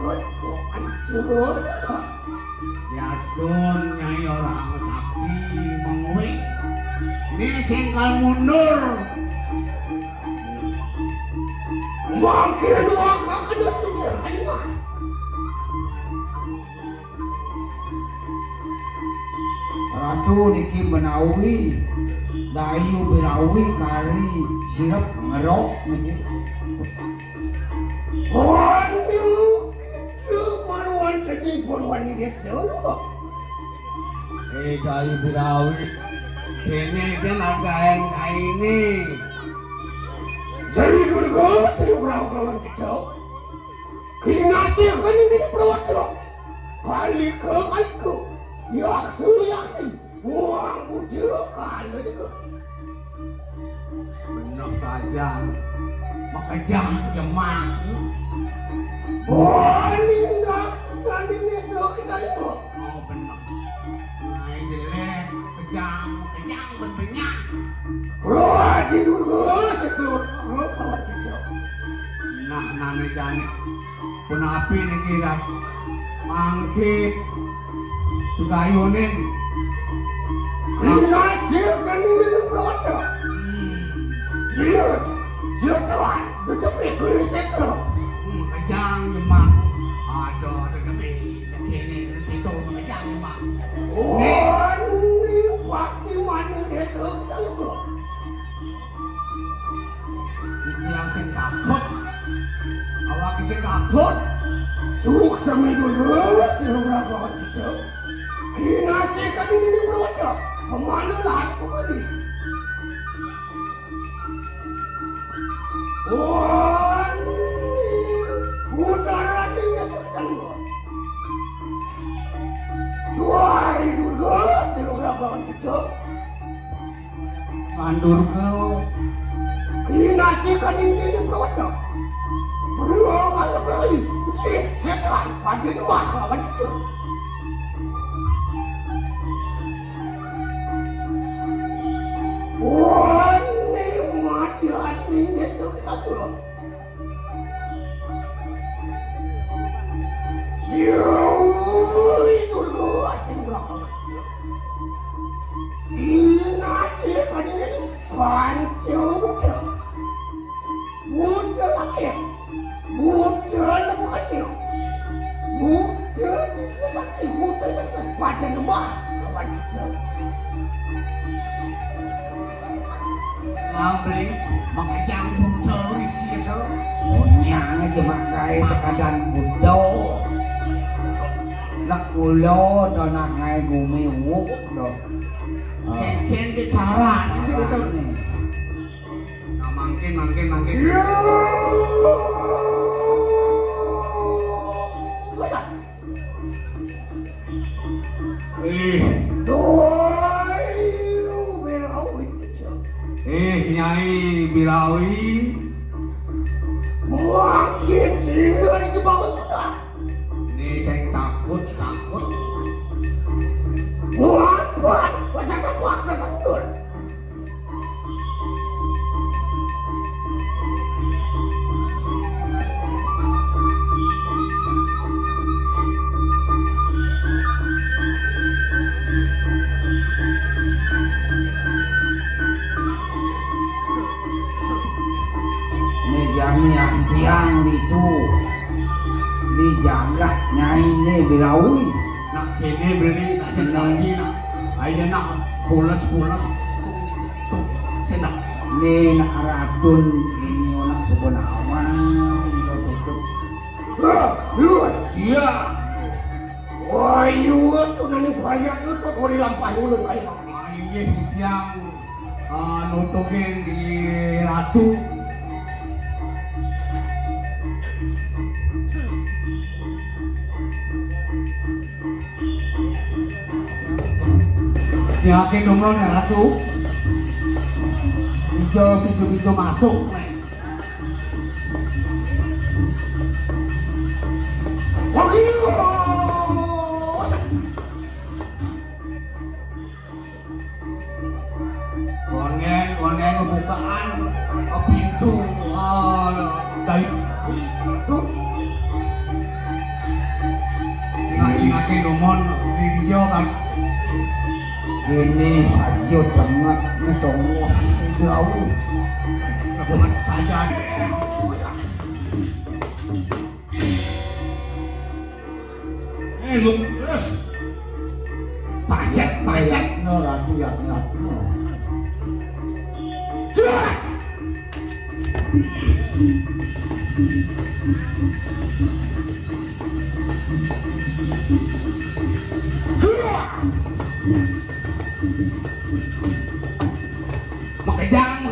takut hancur. Yastun nyai orang sakti mengwik. Ini singkal mundur. Makin wakak kena sumber haiwan. Ratu niki menawi dayu birawi kari sirap ngerok niki. Waduh, itu maruan sedih puluhan ini dulu. Dayu birawi. Kene kan again ini. Jadi dulu sering berapa kecil. Kinasi kan ini berwakil. Kali ke. Yaksi. Buang bujuk kalau itu. Benar saja. Makejang jemaah. Nanti nesok kita itu. Oh benar. Nah jelek, kejang berbanyak. Wajib dulu sekeluar kawan kecil. Nah nane jane. Punapi nih kira. Mangkit. Tukayunin. Kinasi kan ini berwakil. Dia tuan, duduk di kuliset tu. Kejang jemaah. Ada demi kene itu kejang jemaah. Ini pasti mana nesok kita itu. Itu yang sing takut. Awak sing takut. Suruh seminggu dulu seluruh kawan kecil. Kinasi kan ini berwakil. Kemana lah kembali? Udara tinggal setengah. 2000 seluruh kawan kecil. Mandurkel. Kinasi kan ini berwakil. Beruang ala berlari. Setelah pada dua kawan kecil. Ini mati hatinya sekatu. Itu dulu asin belakang. Ini nasi kan ini pancil bucel. Bucel lagi. Bucel bukannya. Bucel itu sakti. Bucel itu pada lembah. Kawan kecil. Ngabri, makejang butuh isi itu. Punyang aja makai sekadar budo. Nak ulo do nak ngai gumi wuk do. Ken ke cara isi itu. Nah mangkin. Nyai Birawi. Makin sihir di bawah kita. Ini saya takut. Buat, masyarakat buat betul. Yang itu dijaga nyai ini birawi. Nak kene beli nak senangi nak. Ayo nak pulas. Senang. Ni nak ratun ini orang sebenawan. Dia. Wah, tu nanti banyak tu kau di lampah dulu kali. Ini setiap nutukin di ratu. Siapin nomornya ratu. Pintu masuk. Kongen bukaan pintu dari itu numon video kan Ini saja temat Tongos jauh kebetulan saja lu terus pacet Bayaknya ratu yang nyatnya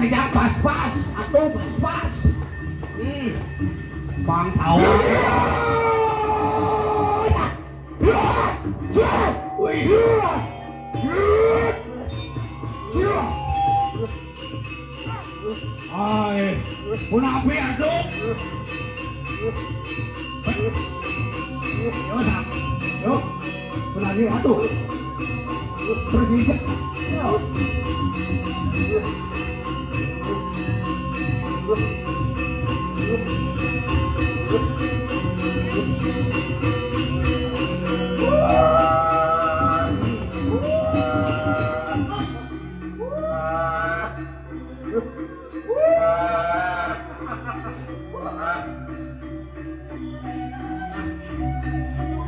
makejang pas-pas atau pas-pas bang tahu ay punapi aduh yuk punapi aduh presiden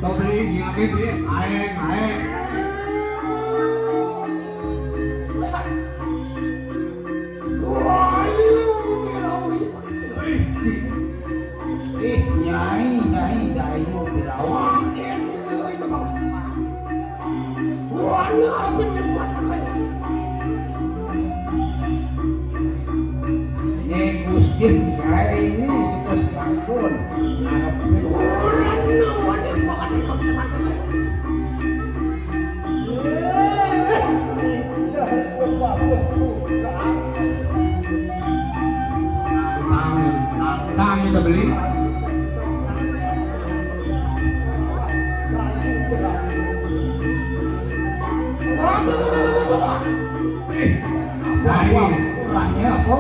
Kau beli siapa beli? Aeng. Nyai yuk bilau Ini Gusti Nyai ini suka sangkun Tang kita beli. Kurangnya apa?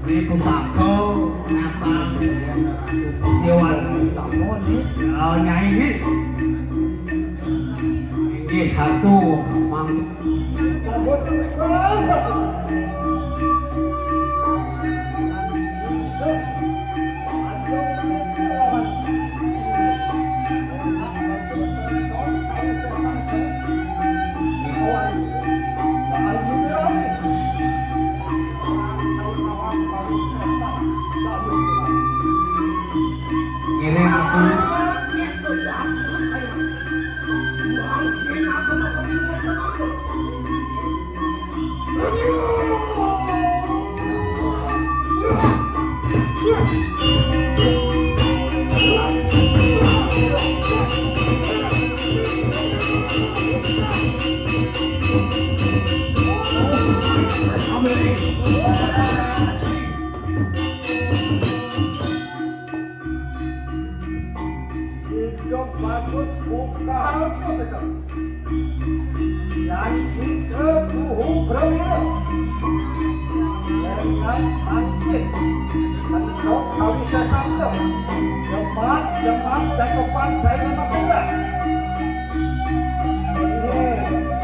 Ini pusako natang siwan Tamu nih nyai ini satu mang ini aku Hidup bagus buka apa betul? Dan kita tuh berwira dengan bangkit untuk kami sesama jemaat dan depan saya memang muda.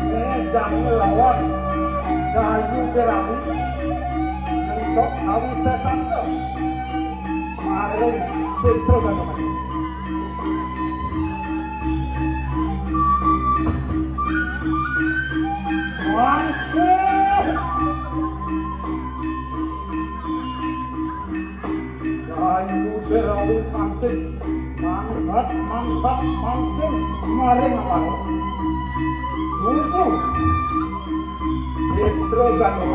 Ini jangan melawan kayu berani untuk kami sesama. Mari kita bersama. Kayu berani makin mantap makin maring apa? Tunggu. Terus apa?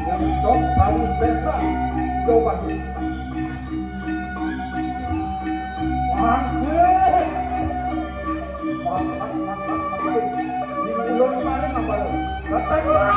Yang top kali besar coba. Mantap. Di mulut maring apa? Katakan.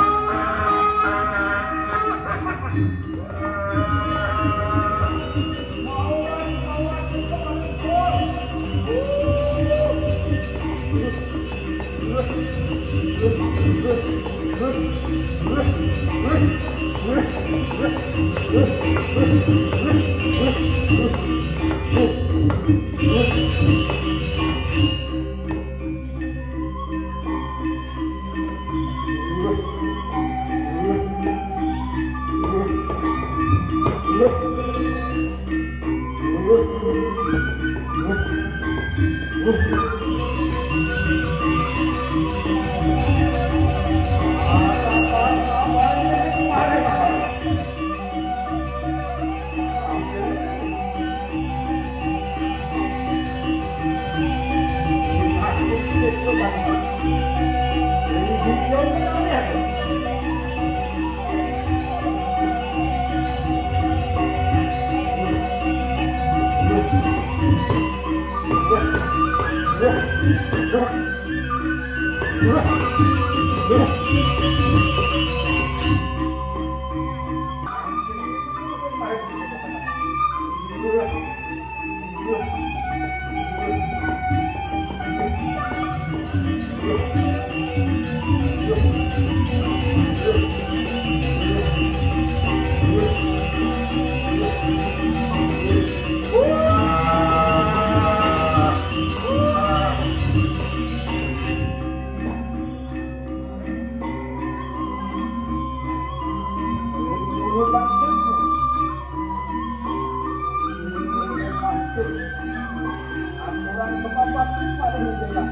Aturan sepakat pada menjelang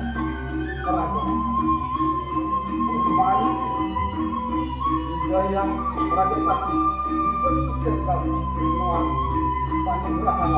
kerajaan. Kembali juga yang Raja Pati dipercayai semua panjang belakang.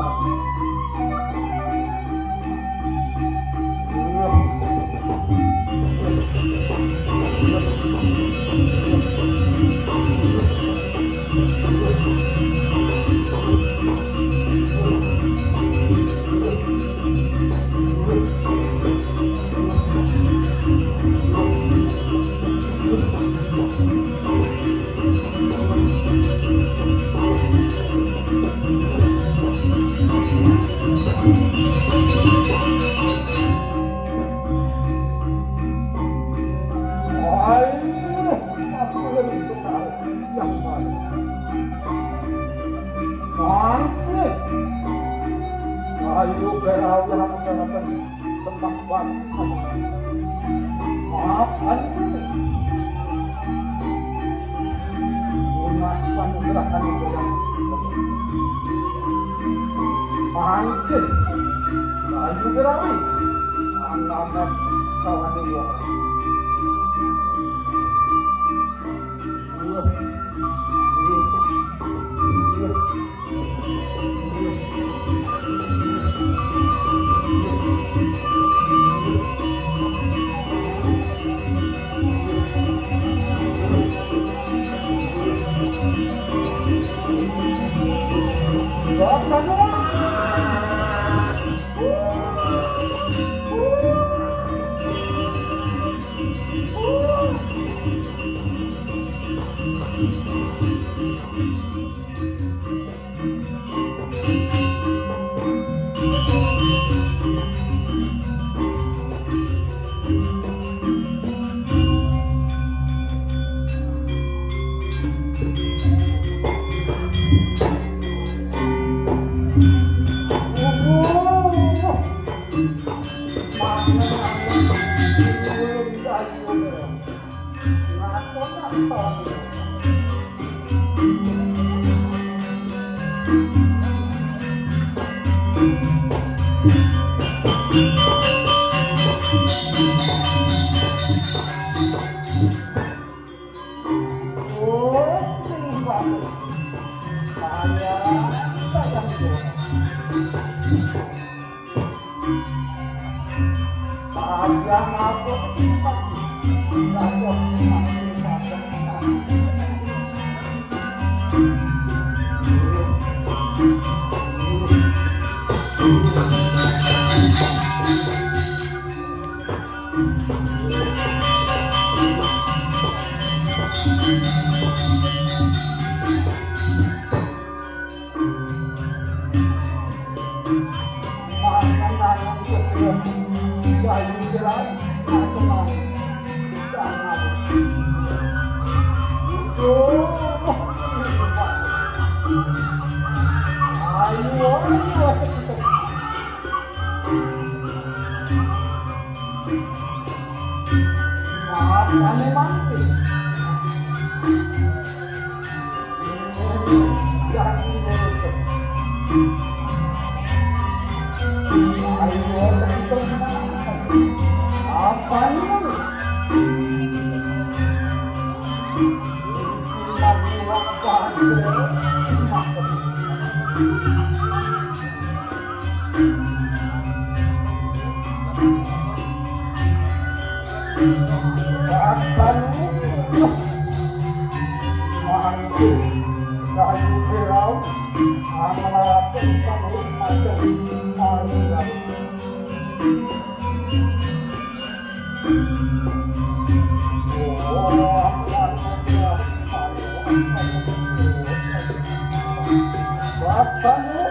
Ayo berau yang menggunakan tembak batu. Maafkan gunakan gerakan itu yang mungkin. Ayo berau anak kawan itu. Yang aku tidak kamu mati. Jangan menutup. Ayo tentu apa ini?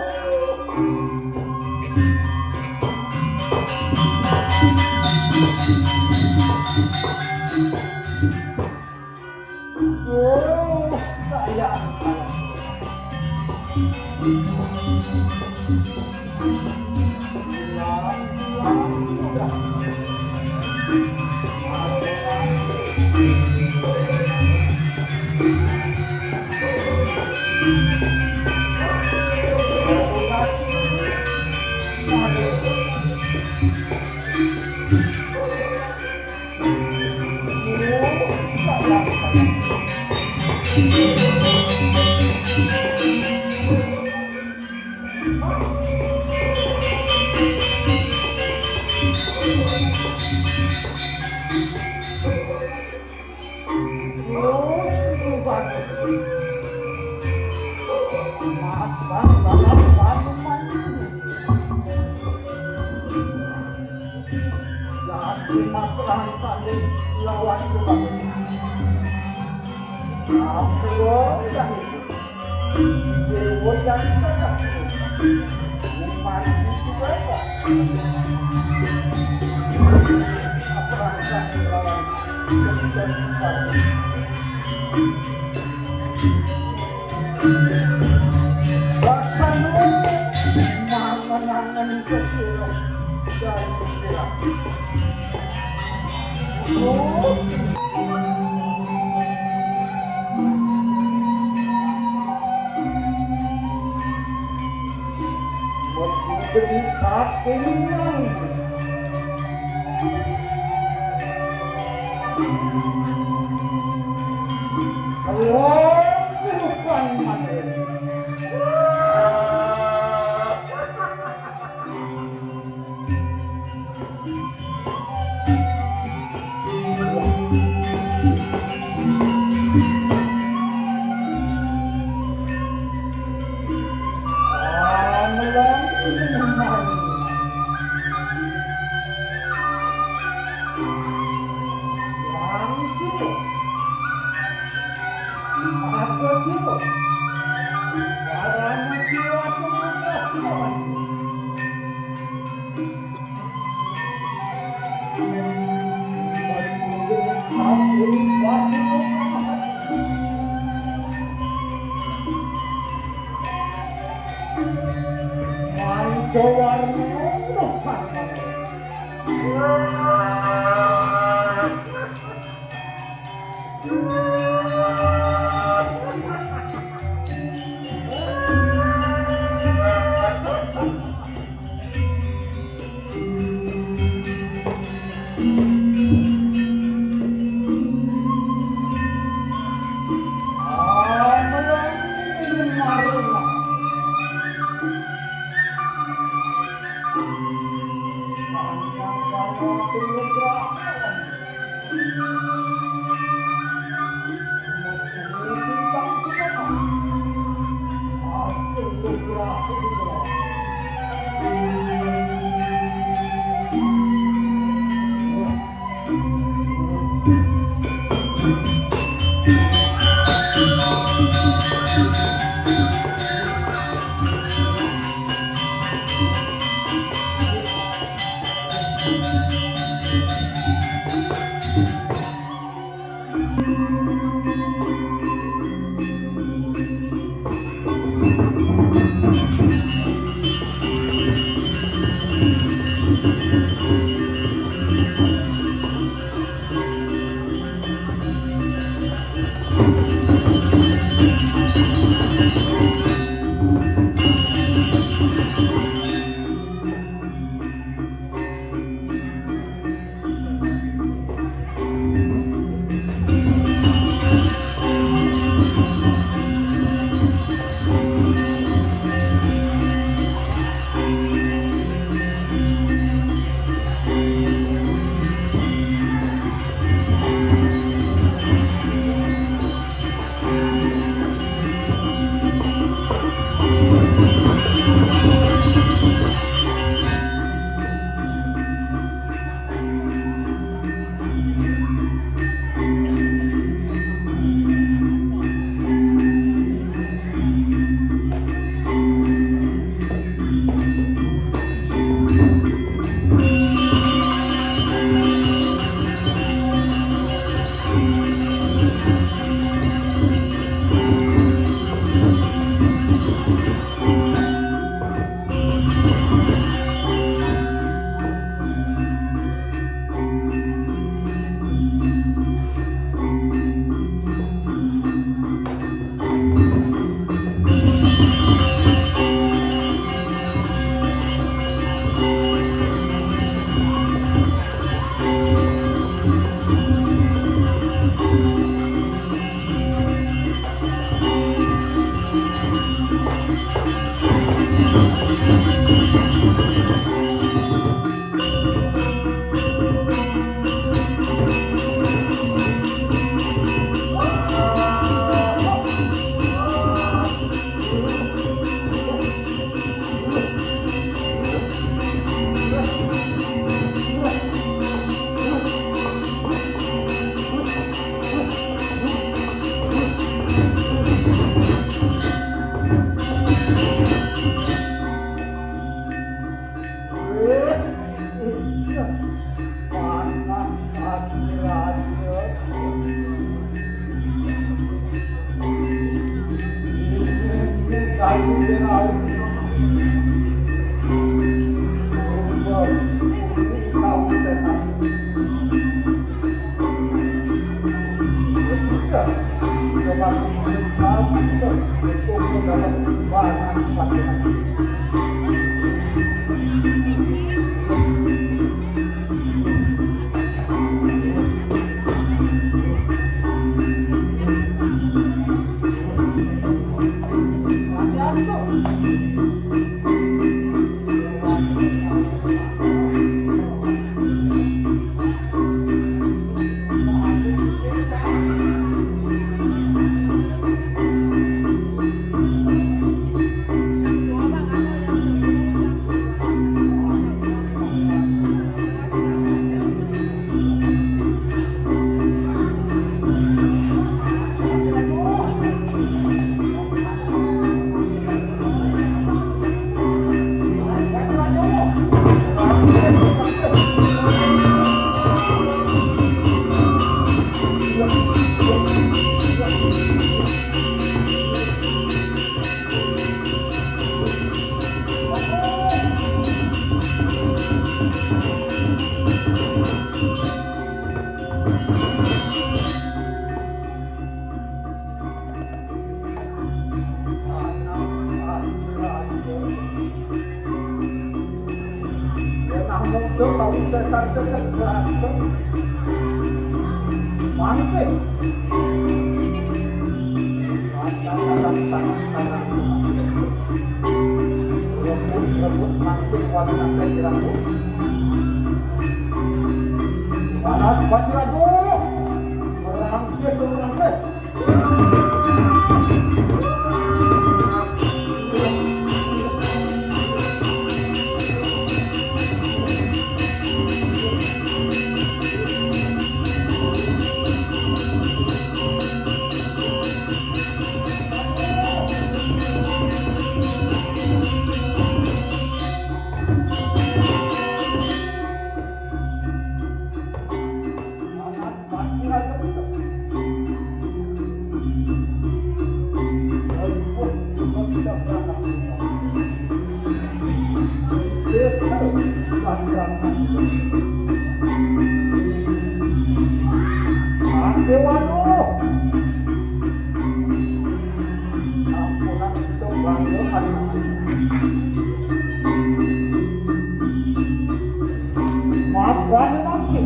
Wala nanti.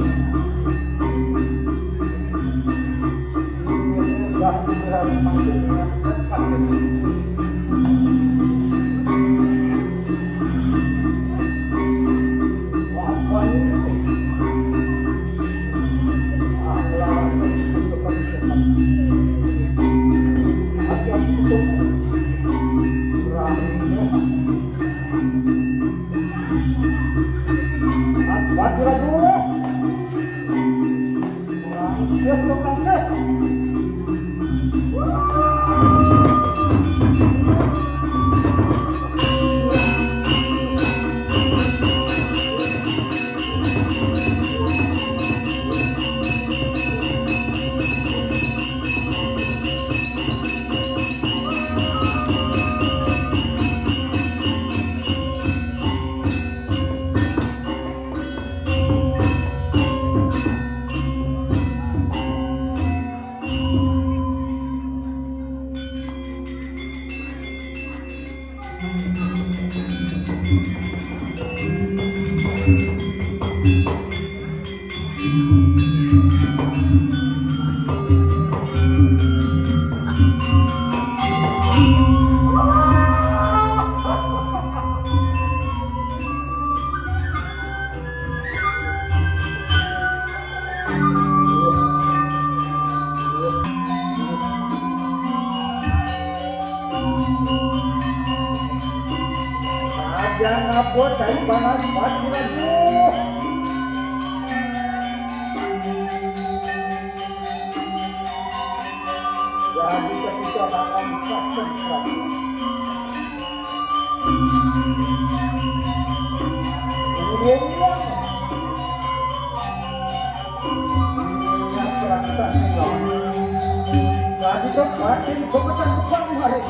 Jangan ngapot dari panas pagi lagi. Jadi ketika makan sakit. Jadi kan makin kebetulan bukan hari.